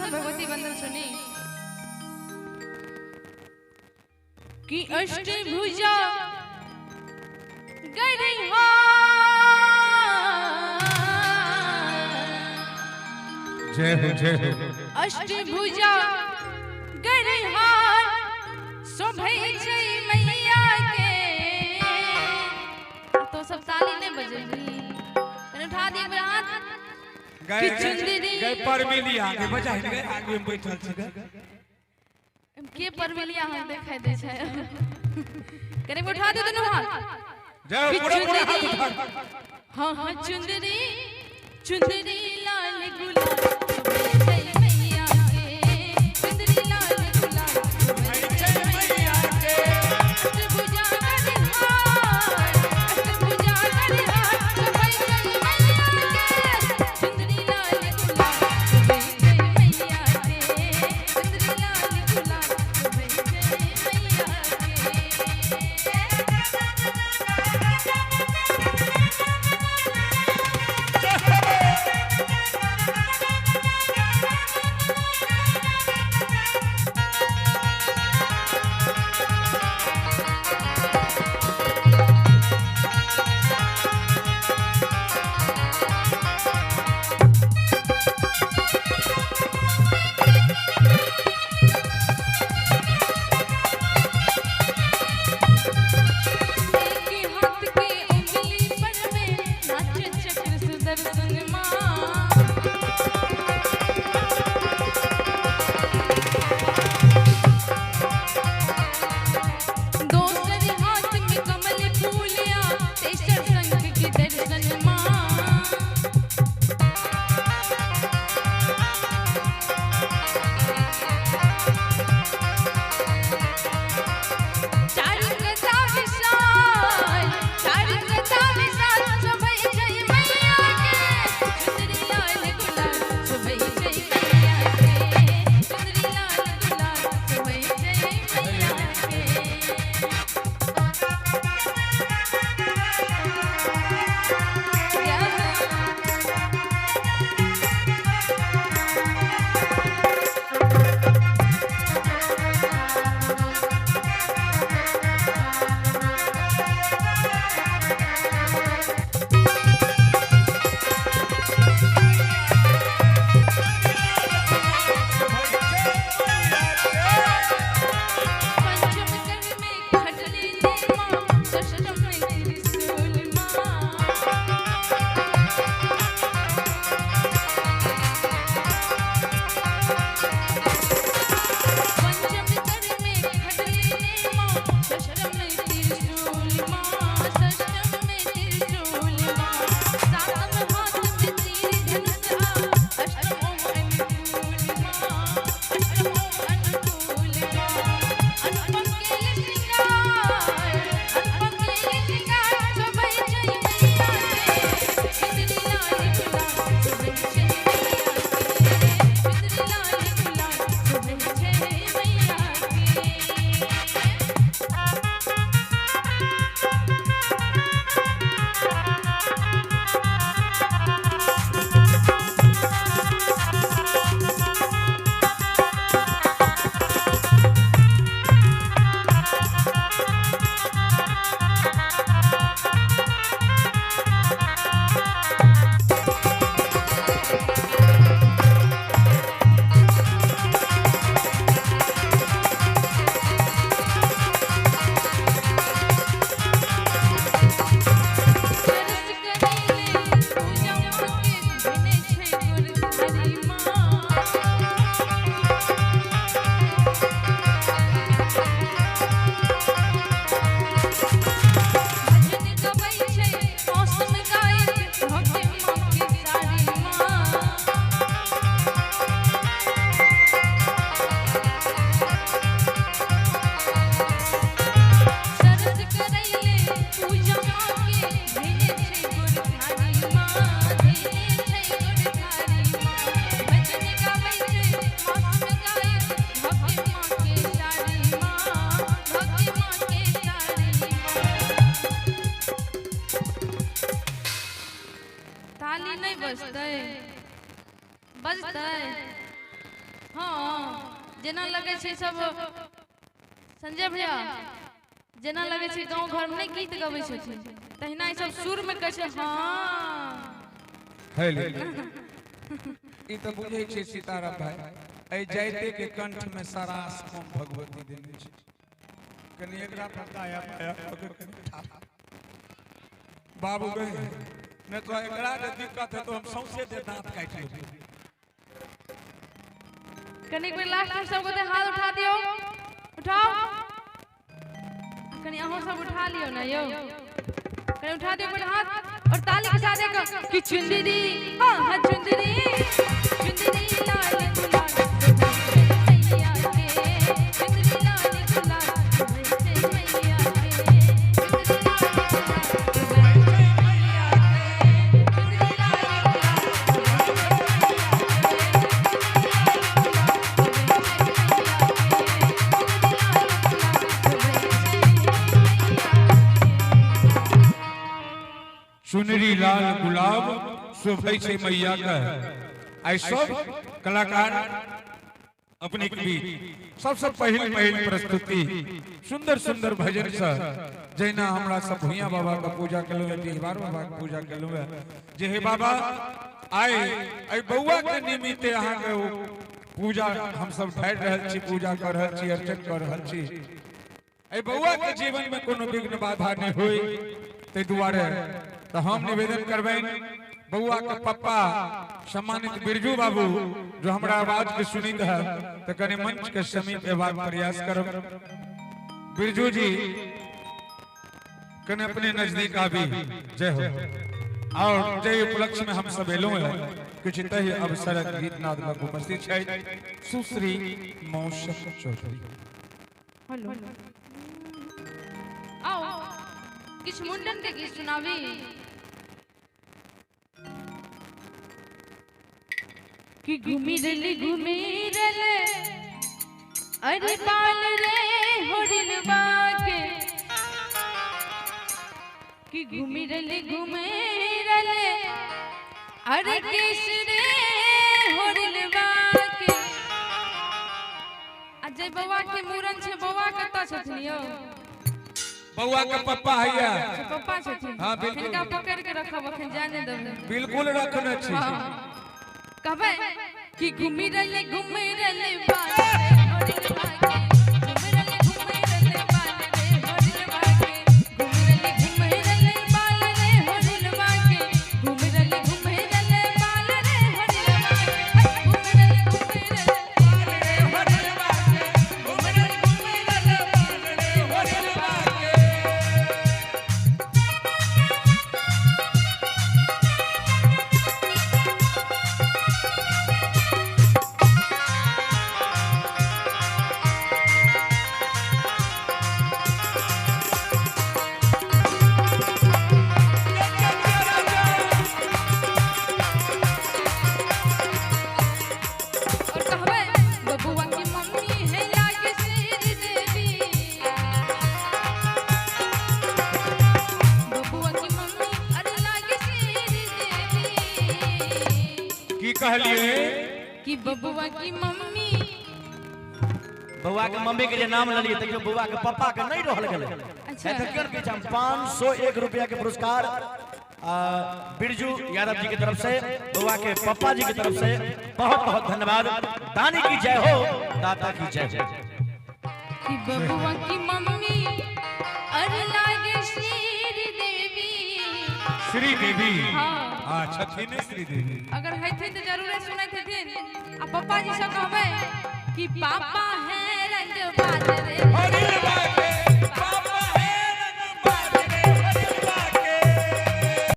दर्शन भगवती वंदन सुनी कि अष्टभुजा गरिहा जय हो अष्टभुजा गरिहा शोभै छै मैया के। तो सब ताली नहीं बजेगी, उठा दी हाथ गए पर मिलिया आगे बजा है आगे में बैठल छै के पर मिलिया हम देखाई दे छै करे उठा दे दोनों हाथ जय पूरा हाथ उठा। हां हां चुंदरी चुंदरी लाल गुलाल जय मैया के, चुंदरी लाल गुलाल जय मैया के। अष्टभुजा गरिहा अष्टभुजा गरिहा शोभै छै मैया के, चुंदरी लाल गुलाल शोभै छै मैया के, चुंदरी लाल गुलाल शोभै छै मैया गुलाल जेना लगे छै सब संजय भैया जेना लगे छै गांव घर में गीत गबै छथिन तहिना ई सब सुर में कहै छै हां हेले ई त बुझै छै सीताराम भाई ए जाइते के कंठ में सरास कम भगवती देने छै कनी एकरा बताया बाबू गए न तो एकरा के दिक्कत है तो हम सौंसे दे दांत काट लेब कनी कोई लास्ट में सबको दे हाथ उठा दियो उठाओ कनी अहो सब उठा लियो ना यो कनी उठा दियो कोई हाथ और ताली के साथ एक कि चुंदरी हां हां चुंदरी लाल गुलाल मैया के चुंदरी लाल गुलाल मैया के चुनरी लाल गुलाब शोभै छै मैया का आई सब कलाकार अपने बीच सबसे पहिल प्रस्तुति सुंदर सुंदर भजन से जैना हमरा सब भुइया बाबा का पूजा केलु है तिहार बाबा का पूजा केलु है जे हे बाबा आए आई बौआ के निमित्ते अहाँ के पूजा हम सब ठाड़ रहल छी पूजा कर रहल छी अर्चन कर रहल छी आई बौआ के जीवन में कोनो विघ्न बाधा नहीं होई ते दुआरे तो हम निवेदन करबेन बउआ के पप्पा सम्मानित बिरजू बाबू जो हमरा आवाज के सुनित है तो कने मंच के समीप एबार प्रयास करब बिरजू जी कने अपने नजदीक आबी जय हो और जय उपलक्ष्य में हम सब एलो है कुछ तही अवसर गीत नाद में उपस्थित है सुश्री मौसम चौधरी हेलो आओ किछ मुंडन के गीत सुनावी कि घूमी रले अरे बाल रे होरिलवा के कि घूमी रले अरे केश रे होरिलवा के अजय बउआ के मूरन छे बउआ कतऽ छथिन यौ बउआ के पप्पा हैया पप्पा छथिन हां बिल्कुल इनका पकड़ के रखब अखन जाने देब बिल्कुल रखने छी कहबै कि घूमी रले बाल रे होरिलवा के घूमी रले बाल रे होरिलवा के घूमी रले बाल रे होरिलवा के घूमी रले बाल रे होरिलवा के घूमी रले बाल रे होरिलवा के घूमी रले बाल रे होरिलवा कहलिए कि बबुआ की मम्मी बउआ के मम्मी के जे नाम ललिए तकियो बउआ के पापा के नहीं रहल गेले अच्छा नहीं तो केर के हम 501 रुपया के पुरस्कार बिरजू यादव जी की तरफ से बउआ के पापा जी की तरफ से बहुत बहुत धन्यवाद दानी की जय हो दाता की जय हो कि बबुआ की मम्मी अरे लागे श्री देवी हां अच्छा छथिन श्री देवी अगर हैथे तो जरूर सुनैत हेथिन आ पापा जी से कहबै कि पापा है रंगवाला